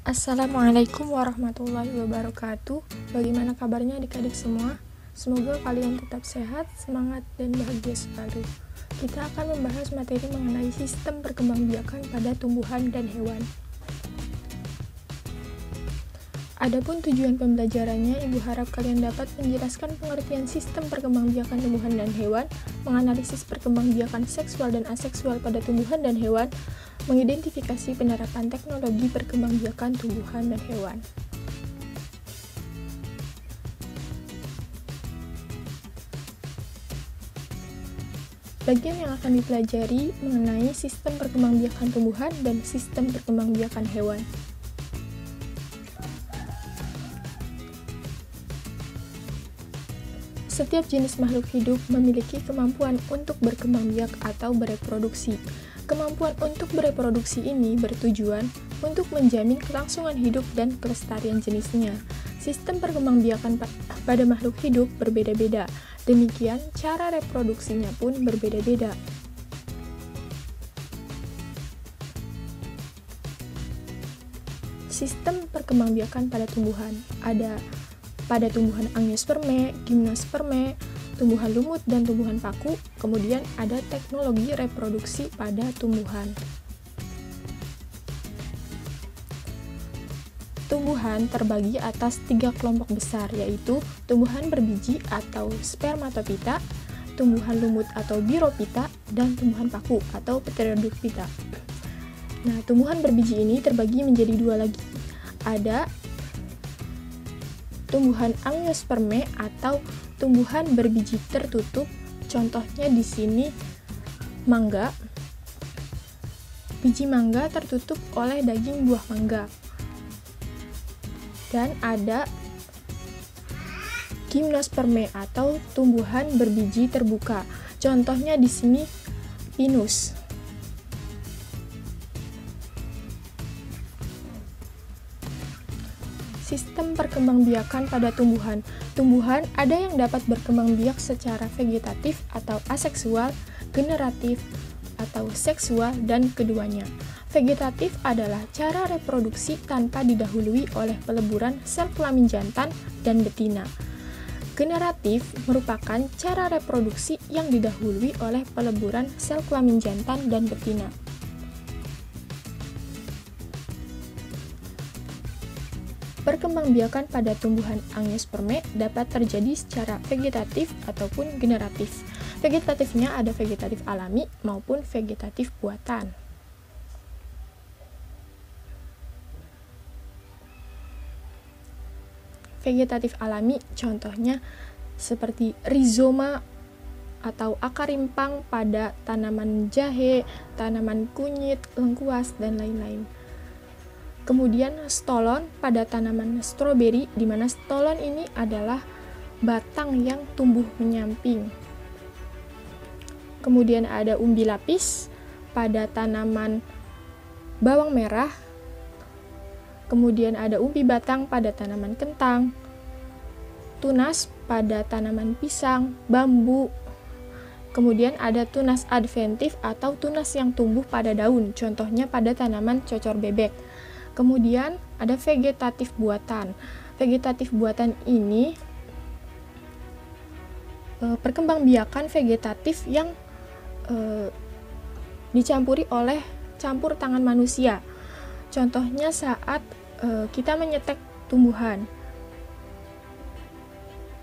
Assalamualaikum warahmatullahi wabarakatuh. Bagaimana kabarnya adik-adik semua? Semoga kalian tetap sehat, semangat, dan bahagia selalu. Kita akan membahas materi mengenai sistem perkembangbiakan pada tumbuhan dan hewan. Adapun tujuan pembelajarannya, Ibu harap kalian dapat menjelaskan pengertian sistem perkembangbiakan tumbuhan dan hewan, menganalisis perkembangbiakan seksual dan aseksual pada tumbuhan dan hewan, mengidentifikasi penerapan teknologi perkembangbiakan tumbuhan dan hewan. Bagian yang akan dipelajari mengenai sistem perkembangbiakan tumbuhan dan sistem perkembangbiakan hewan. Setiap jenis makhluk hidup memiliki kemampuan untuk berkembang biak atau bereproduksi. Kemampuan untuk bereproduksi ini bertujuan untuk menjamin kelangsungan hidup dan kelestarian jenisnya. Sistem perkembangbiakan pada makhluk hidup berbeda-beda, demikian cara reproduksinya pun berbeda-beda. Sistem perkembangbiakan pada tumbuhan ada pada tumbuhan Angiospermae, Gymnospermae, tumbuhan lumut dan tumbuhan paku. Kemudian ada teknologi reproduksi pada tumbuhan. Tumbuhan terbagi atas 3 kelompok besar, yaitu tumbuhan berbiji atau spermatopita, tumbuhan lumut atau biropita, dan tumbuhan paku atau pteridopita. Nah, tumbuhan berbiji ini terbagi menjadi 2 lagi. Ada tumbuhan Angiospermae atau tumbuhan berbiji tertutup. Contohnya di sini mangga. Biji mangga tertutup oleh daging buah mangga. Dan ada Gymnospermae atau tumbuhan berbiji terbuka. Contohnya di sini pinus. Sistem perkembangbiakan pada tumbuhan. Tumbuhan ada yang dapat berkembang biak secara vegetatif atau aseksual, generatif atau seksual, dan keduanya. Vegetatif adalah cara reproduksi tanpa didahului oleh peleburan sel kelamin jantan dan betina. Generatif merupakan cara reproduksi yang didahului oleh peleburan sel kelamin jantan dan betina. Perkembangbiakan pada tumbuhan Angiospermae dapat terjadi secara vegetatif ataupun generatif. Vegetatifnya ada vegetatif alami maupun vegetatif buatan. Vegetatif alami contohnya seperti rizoma atau akar rimpang pada tanaman jahe, tanaman kunyit, lengkuas, dan lain-lain. Kemudian stolon pada tanaman stroberi, di mana stolon ini adalah batang yang tumbuh menyamping. Kemudian ada umbi lapis pada tanaman bawang merah. Kemudian ada umbi batang pada tanaman kentang. Tunas pada tanaman pisang, bambu. Kemudian ada tunas adventif atau tunas yang tumbuh pada daun, contohnya pada tanaman cocor bebek. Kemudian ada vegetatif buatan. Vegetatif buatan ini perkembangbiakan vegetatif yang dicampuri oleh campur tangan manusia. Contohnya saat kita menyetek tumbuhan,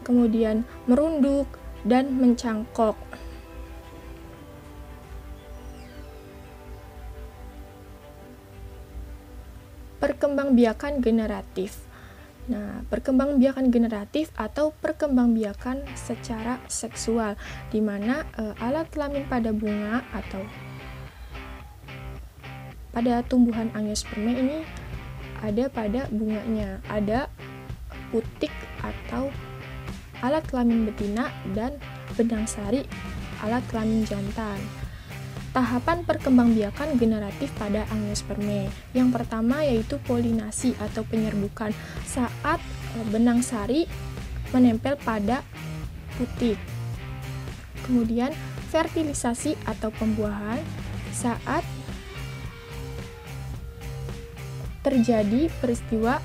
kemudian merunduk dan mencangkok. Perkembangbiakan generatif. Nah, perkembangbiakan generatif atau perkembangbiakan secara seksual, di mana alat kelamin pada bunga atau pada tumbuhan Angiospermae ini ada pada bunganya, ada putik atau alat kelamin betina dan benang sari alat kelamin jantan. Tahapan perkembangbiakan generatif pada Angiospermae. Yang pertama yaitu polinasi atau penyerbukan saat benang sari menempel pada putik. Kemudian fertilisasi atau pembuahan saat terjadi peristiwa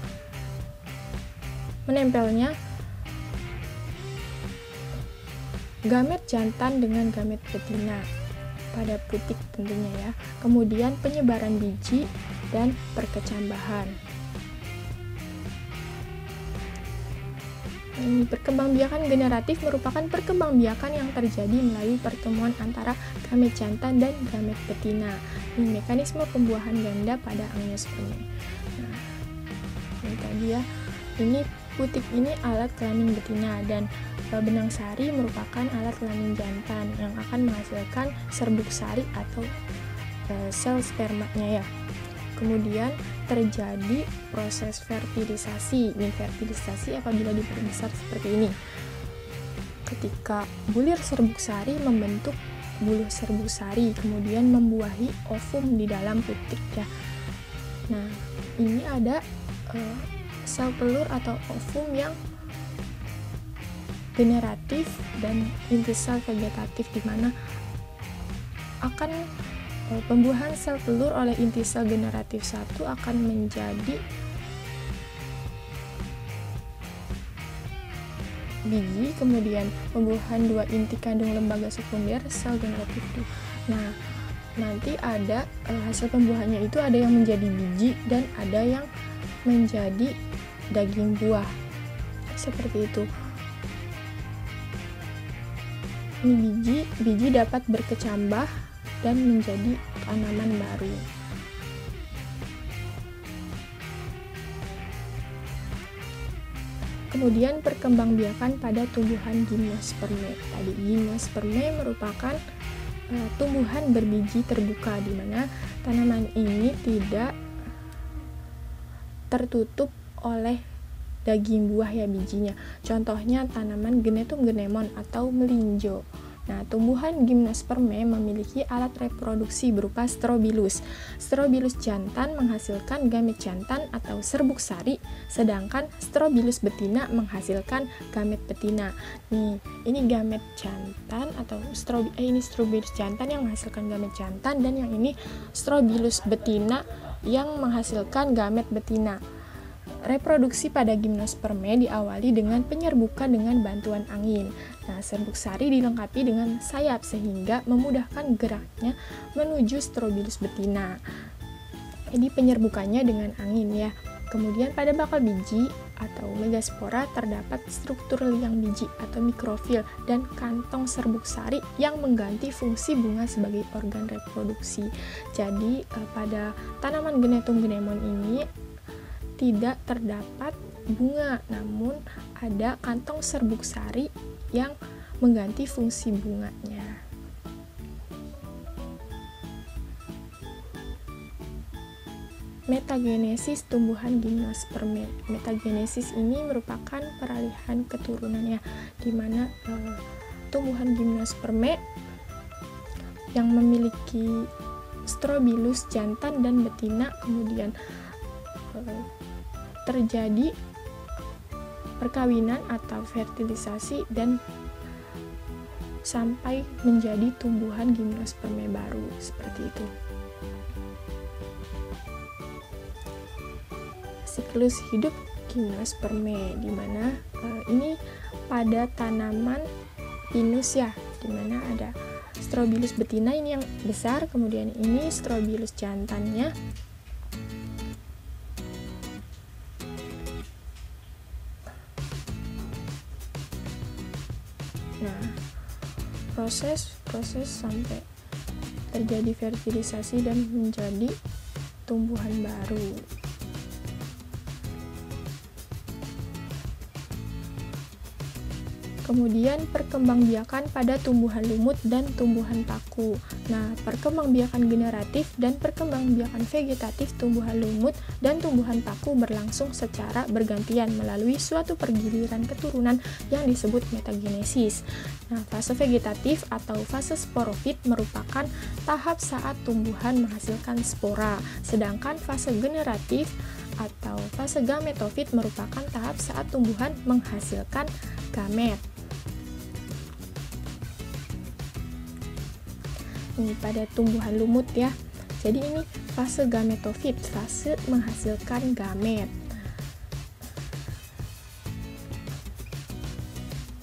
menempelnya gamet jantan dengan gamet betina pada putik tentunya ya. Kemudian penyebaran biji dan perkecambahan. Perkembangbiakan generatif merupakan perkembangbiakan yang terjadi melalui pertemuan antara gamet jantan dan gamet betina. Ini mekanisme pembuahan ganda pada angiospermae. Nah, ini tadi ya. Ini putik ini alat kelamin betina dan benang sari merupakan alat kelamin jantan yang akan menghasilkan serbuk sari atau sel spermanya ya. Kemudian terjadi proses fertilisasi. Ini fertilisasi apabila diperbesar seperti ini. Ketika bulir serbuk sari membentuk buluh serbuk sari, kemudian membuahi ovum di dalam putik ya. Nah, ini ada sel telur atau ovum yang generatif dan inti sel vegetatif, di mana akan pembuahan sel telur oleh inti sel generatif 1 akan menjadi biji, kemudian pembuahan 2 inti kandung lembaga sekunder sel generatif 2. Nah, nanti ada hasil pembuahannya itu ada yang menjadi biji dan ada yang menjadi daging buah. Seperti itu. Ini biji dapat berkecambah dan menjadi tanaman baru. Kemudian perkembangbiakan pada tumbuhan gimnospermae. Tadi gimnospermae merupakan tumbuhan berbiji terbuka, di mana tanaman ini tidak tertutup oleh daging buah ya bijinya. Contohnya tanaman Genetum genemon atau melinjo. Nah, tumbuhan gimnospermae memiliki alat reproduksi berupa strobilus. Strobilus jantan menghasilkan gamet jantan atau serbuk sari, sedangkan strobilus betina menghasilkan gamet betina. Nih, ini gamet jantan atau ini strobilus jantan yang menghasilkan gamet jantan, dan yang ini strobilus betina yang menghasilkan gamet betina. Reproduksi pada gimnospermae diawali dengan penyerbukan dengan bantuan angin. Nah, serbuk sari dilengkapi dengan sayap sehingga memudahkan geraknya menuju strobilus betina. Jadi penyerbukannya dengan angin ya. Kemudian pada bakal biji atau megaspora terdapat struktur liang biji atau mikrofil dan kantong serbuk sari yang mengganti fungsi bunga sebagai organ reproduksi. Jadi pada tanaman Genetum genemon ini tidak terdapat bunga, namun ada kantong serbuk sari yang mengganti fungsi bunganya. Metagenesis tumbuhan gimnospermae. Metagenesis ini merupakan peralihan keturunannya, di mana tumbuhan gimnospermae yang memiliki strobilus jantan dan betina kemudian terjadi perkawinan atau fertilisasi dan sampai menjadi tumbuhan gimnospermae baru seperti itu. Siklus hidup gimnospermae, di mana ini pada tanaman pinus ya, di mana ada strobilus betina ini yang besar, kemudian ini strobilus jantannya. Nah, proses sampai terjadi fertilisasi dan menjadi tumbuhan baru. Kemudian perkembangbiakan pada tumbuhan lumut dan tumbuhan paku. Nah, perkembangbiakan generatif dan perkembangbiakan vegetatif tumbuhan lumut dan tumbuhan paku berlangsung secara bergantian melalui suatu pergiliran keturunan yang disebut metagenesis. Nah, fase vegetatif atau fase sporofit merupakan tahap saat tumbuhan menghasilkan spora, sedangkan fase generatif atau fase gametofit merupakan tahap saat tumbuhan menghasilkan gamet. Ini pada tumbuhan lumut ya. Jadi ini fase gametofit, fase menghasilkan gamet.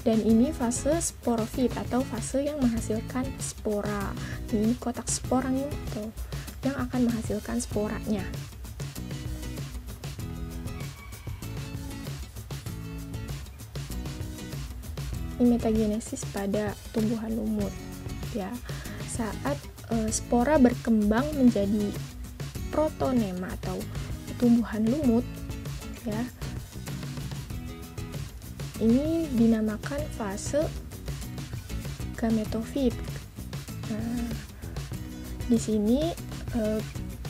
Dan ini fase sporofit atau fase yang menghasilkan spora. Ini kotak sporanya itu yang akan menghasilkan sporanya. Ini metagenesis pada tumbuhan lumut. Ya, saat spora berkembang menjadi protonema atau tumbuhan lumut, ya. Ini dinamakan fase gametofit. Nah, di sini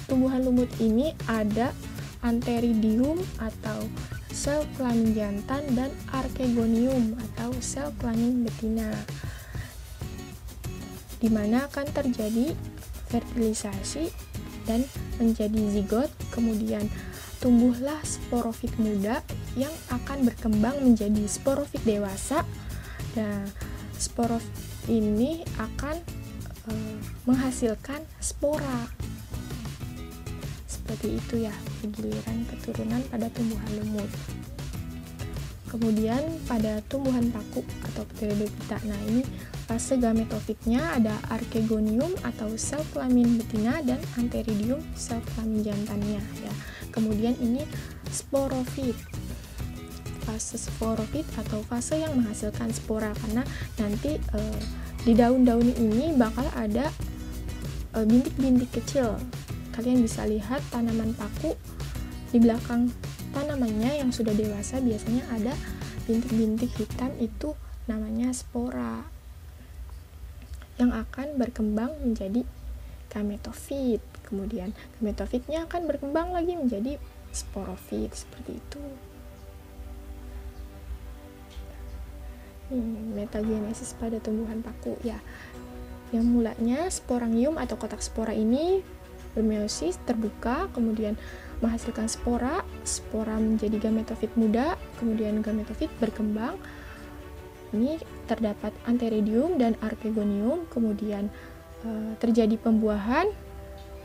tumbuhan lumut ini ada antheridium atau sel kelamin jantan dan archegonium atau sel kelamin betina, di mana akan terjadi fertilisasi dan menjadi zigot, kemudian tumbuhlah sporofit muda yang akan berkembang menjadi sporofit dewasa. Nah, sporofit ini akan menghasilkan spora. Seperti itu ya, giliran keturunan pada tumbuhan lumut. Kemudian pada tumbuhan paku atau Pteridophyta, nah ini fase gametofitnya ada archegonium atau sel kelamin betina dan antheridium sel kelamin jantannya ya. Kemudian ini sporofit, fase sporofit atau fase yang menghasilkan spora, karena nanti di daun-daun ini bakal ada bintik-bintik kecil. Kalian bisa lihat tanaman paku di belakang tanamannya yang sudah dewasa biasanya ada bintik-bintik hitam, itu namanya spora yang akan berkembang menjadi gametofit. Kemudian gametofitnya akan berkembang lagi menjadi sporofit, seperti itu. Metagenesis pada tumbuhan paku ya. Yang mulanya sporangium atau kotak spora ini bermeiosis terbuka, kemudian menghasilkan spora, spora menjadi gametofit muda, kemudian gametofit berkembang. Ini terdapat antheridium dan archegonium, kemudian terjadi pembuahan,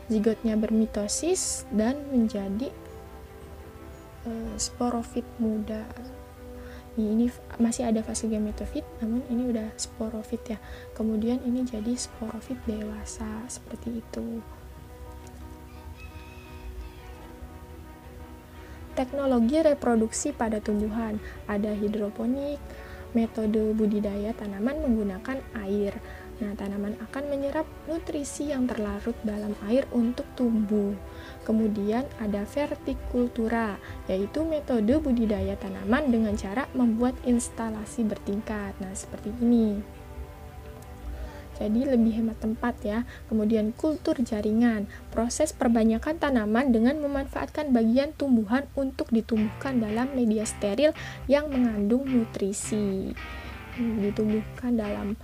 zigotnya bermitosis dan menjadi sporofit muda. Ini masih ada fase gametofit, namun ini udah sporofit ya. Kemudian ini jadi sporofit dewasa, seperti itu. Teknologi reproduksi pada tumbuhan, ada hidroponik, metode budidaya tanaman menggunakan air. Nah, tanaman akan menyerap nutrisi yang terlarut dalam air untuk tumbuh. Kemudian ada vertikultura, yaitu metode budidaya tanaman dengan cara membuat instalasi bertingkat. Nah, seperti ini. Jadi lebih hemat tempat ya. Kemudian kultur jaringan, proses perbanyakan tanaman dengan memanfaatkan bagian tumbuhan untuk ditumbuhkan dalam media steril yang mengandung nutrisi. Ditumbuhkan dalam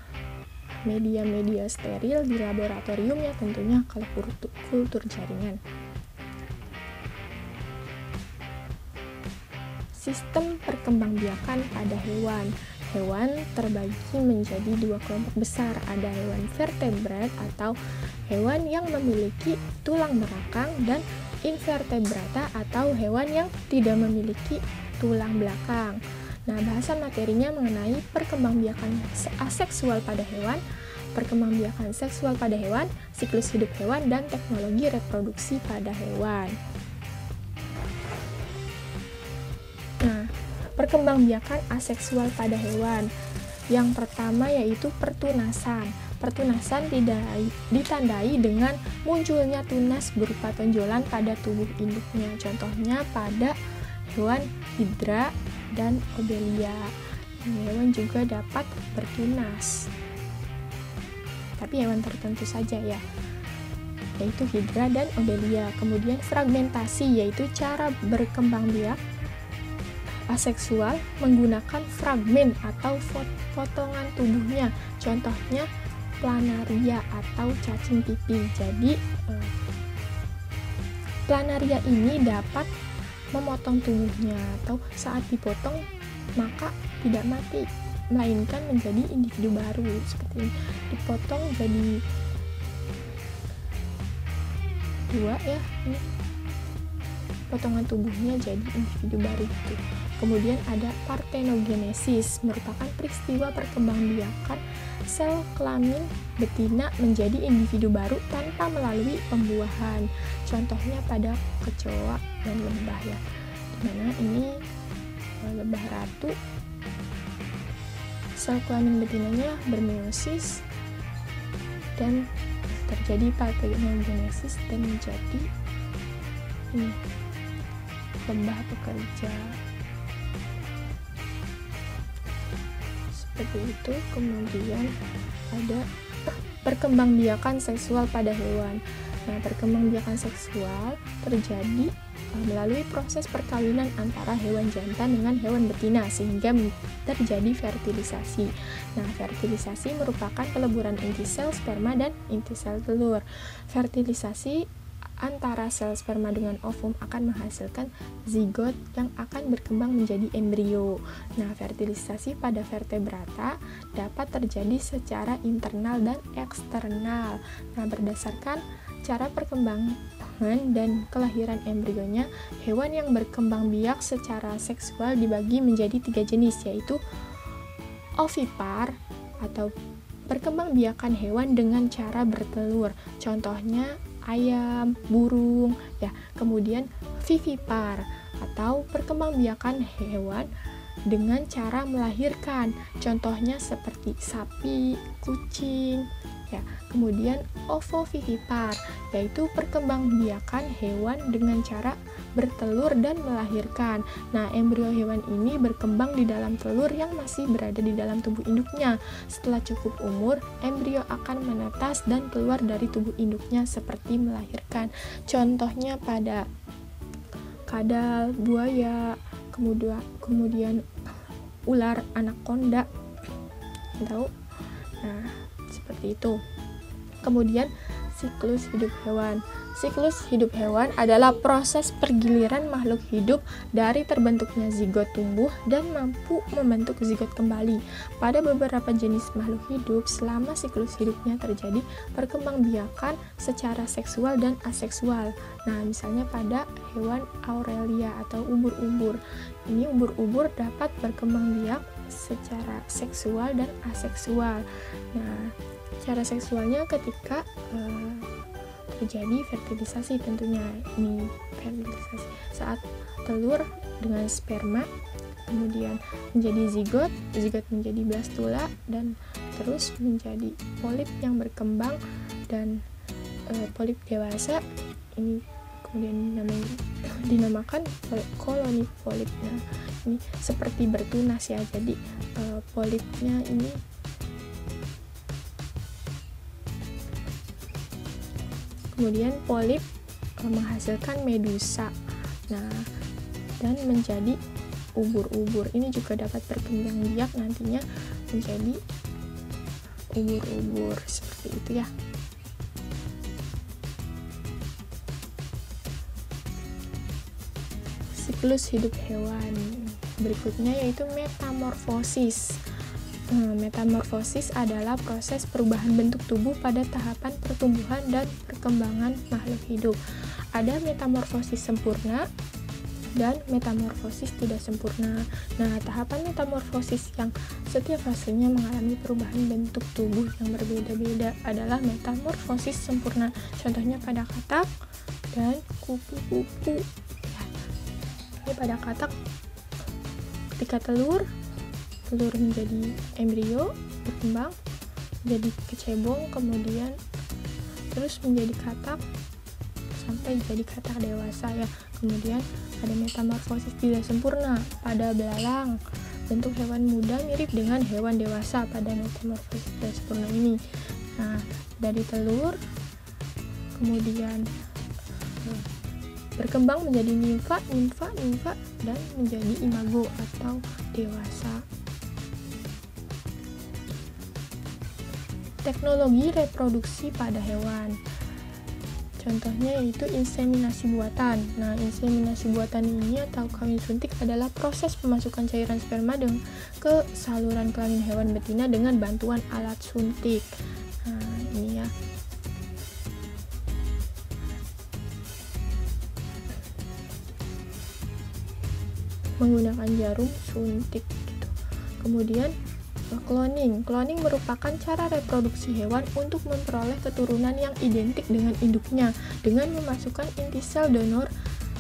media-media steril di laboratorium ya, tentunya kalau kultur jaringan. Sistem perkembangbiakan pada hewan. Hewan terbagi menjadi dua kelompok besar, ada hewan vertebrat atau hewan yang memiliki tulang belakang dan invertebrata atau hewan yang tidak memiliki tulang belakang. Nah, bahasan materinya mengenai perkembangbiakan aseksual pada hewan, perkembangbiakan seksual pada hewan, siklus hidup hewan, dan teknologi reproduksi pada hewan. Nah, perkembangbiakan aseksual pada hewan. Yang pertama yaitu pertunasan. Pertunasan ditandai dengan munculnya tunas berupa tonjolan pada tubuh induknya. Contohnya pada hewan hidra dan obelia. Hewan juga dapat bertunas, tapi hewan tertentu saja ya, yaitu hidra dan obelia. Kemudian fragmentasi, yaitu cara berkembang biak aseksual menggunakan fragmen atau potongan tubuhnya. Contohnya planaria atau cacing pipih. Jadi planaria ini dapat memotong tubuhnya, atau saat dipotong maka tidak mati, melainkan menjadi individu baru. Seperti ini, dipotong jadi dua ya, ini potongan tubuhnya jadi individu baru gitu. Kemudian ada partenogenesis, merupakan peristiwa perkembangbiakan sel kelamin betina menjadi individu baru tanpa melalui pembuahan. Contohnya pada kecoa dan lebah ya, dimana ini lebah ratu, sel kelamin betinanya bermeiosis dan terjadi partenogenesis dan menjadi lebah pekerja seperti itu. Kemudian ada perkembangbiakan seksual pada hewan. Nah, perkembangbiakan seksual terjadi melalui proses perkawinan antara hewan jantan dengan hewan betina sehingga terjadi fertilisasi. Nah, fertilisasi merupakan peleburan inti sel sperma dan inti sel telur. Fertilisasi antara sel sperma dengan ovum akan menghasilkan zigot yang akan berkembang menjadi embrio. Nah, fertilisasi pada vertebrata dapat terjadi secara internal dan eksternal. Nah, berdasarkan cara perkembangan dan kelahiran embrionya, hewan yang berkembang biak secara seksual dibagi menjadi 3 jenis, yaitu ovipar atau perkembangbiakan hewan dengan cara bertelur. Contohnya ayam, burung, ya. Kemudian vivipar atau perkembangbiakan hewan dengan cara melahirkan. Contohnya seperti sapi, kucing, ya. Kemudian ovovivipar, yaitu perkembangbiakan hewan dengan cara bertelur dan melahirkan. Nah, embrio hewan ini berkembang di dalam telur yang masih berada di dalam tubuh induknya. Setelah cukup umur, embrio akan menetas dan keluar dari tubuh induknya seperti melahirkan. Contohnya pada kadal, buaya, kemudian ular anaconda. Tahu? Nah, seperti itu. Kemudian siklus hidup hewan. Siklus hidup hewan adalah proses pergiliran makhluk hidup dari terbentuknya zigot tumbuh dan mampu membentuk zigot kembali. Pada beberapa jenis makhluk hidup, selama siklus hidupnya terjadi perkembangbiakan secara seksual dan aseksual. Nah, misalnya pada hewan Aurelia atau ubur-ubur. Ini ubur-ubur dapat berkembang biak secara seksual dan aseksual. Nah, cara seksualnya ketika terjadi fertilisasi, tentunya ini fertilisasi saat telur dengan sperma kemudian menjadi zigot menjadi blastula dan terus menjadi polip yang berkembang dan polip dewasa ini kemudian dinamakan koloni polip. Nah, ini seperti bertunas ya, jadi polipnya ini kemudian polip menghasilkan medusa. Nah, dan menjadi ubur-ubur. Ini juga dapat berkembang biak nantinya menjadi ubur-ubur seperti itu ya. Siklus hidup hewan berikutnya yaitu metamorfosis. Metamorfosis adalah proses perubahan bentuk tubuh pada tahapan pertumbuhan dan perkembangan makhluk hidup. Ada metamorfosis sempurna dan metamorfosis tidak sempurna. Nah, tahapan metamorfosis yang setiap fasenya mengalami perubahan bentuk tubuh yang berbeda-beda adalah metamorfosis sempurna. Contohnya pada katak dan kupu-kupu. Ini pada katak ketika telur menjadi embrio, berkembang jadi kecebong, kemudian terus menjadi katak sampai jadi katak dewasa ya. Kemudian ada metamorfosis tidak sempurna pada belalang. Bentuk hewan muda mirip dengan hewan dewasa pada metamorfosis tidak sempurna ini. Nah, dari telur kemudian berkembang menjadi nimfa dan menjadi imago atau dewasa. Teknologi reproduksi pada hewan. Contohnya yaitu inseminasi buatan. Nah, inseminasi buatan ini atau kawin suntik adalah proses pemasukan cairan sperma ke saluran kelamin hewan betina dengan bantuan alat suntik. Nah, ini ya. menggunakan jarum suntik gitu. Kemudian cloning merupakan cara reproduksi hewan untuk memperoleh keturunan yang identik dengan induknya dengan memasukkan inti sel donor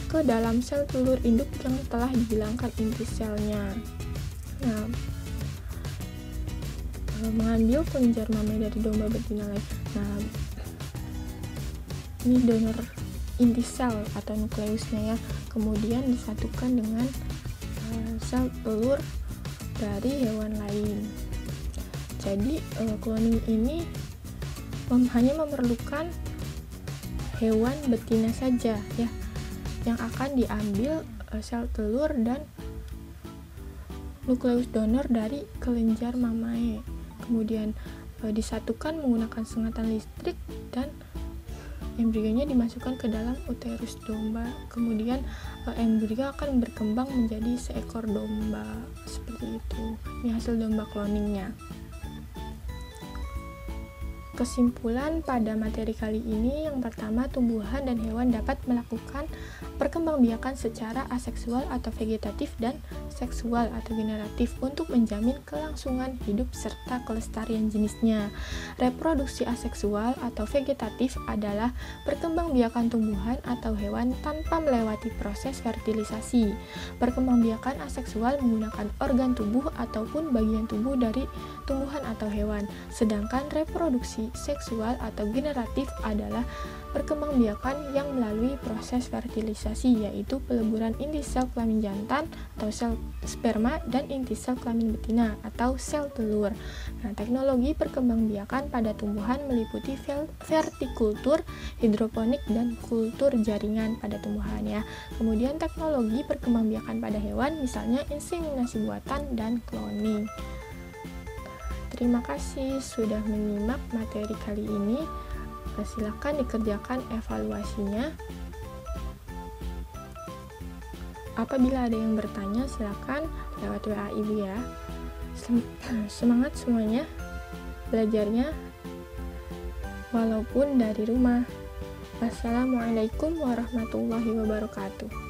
ke dalam sel telur induk yang telah dihilangkan inti selnya. Nah, mengambil kelenjar mamai dari domba betina lain. Nah, ini donor inti sel atau nukleusnya ya, kemudian disatukan dengan sel telur dari hewan lain. Jadi cloning ini hanya memerlukan hewan betina saja ya, yang akan diambil sel telur dan nukleus donor dari kelenjar mamae. Kemudian disatukan menggunakan sengatan listrik dan embrionya dimasukkan ke dalam uterus domba. Kemudian embrio akan berkembang menjadi seekor domba. Seperti itu. Ini hasil domba cloningnya. Kesimpulan pada materi kali ini, yang pertama, tumbuhan dan hewan dapat melakukan perkembangbiakan secara aseksual atau vegetatif dan seksual atau generatif untuk menjamin kelangsungan hidup serta kelestarian jenisnya. Reproduksi aseksual atau vegetatif adalah perkembangbiakan tumbuhan atau hewan tanpa melewati proses fertilisasi. Perkembangbiakan aseksual menggunakan organ tubuh ataupun bagian tubuh dari tumbuhan atau hewan, sedangkan reproduksi seksual atau generatif adalah perkembangbiakan yang melalui proses fertilisasi, yaitu peleburan inti sel kelamin jantan atau sel sperma dan inti sel kelamin betina atau sel telur. Nah, teknologi perkembangbiakan pada tumbuhan meliputi vertikultur, hidroponik, dan kultur jaringan pada tumbuhan ya. Kemudian teknologi perkembangbiakan pada hewan misalnya inseminasi buatan dan cloning. Terima kasih sudah menyimak materi kali ini. Silakan dikerjakan evaluasinya. Apabila ada yang bertanya, silakan lewat WA Ibu ya. Semangat semuanya belajarnya walaupun dari rumah. Wassalamualaikum warahmatullahi wabarakatuh.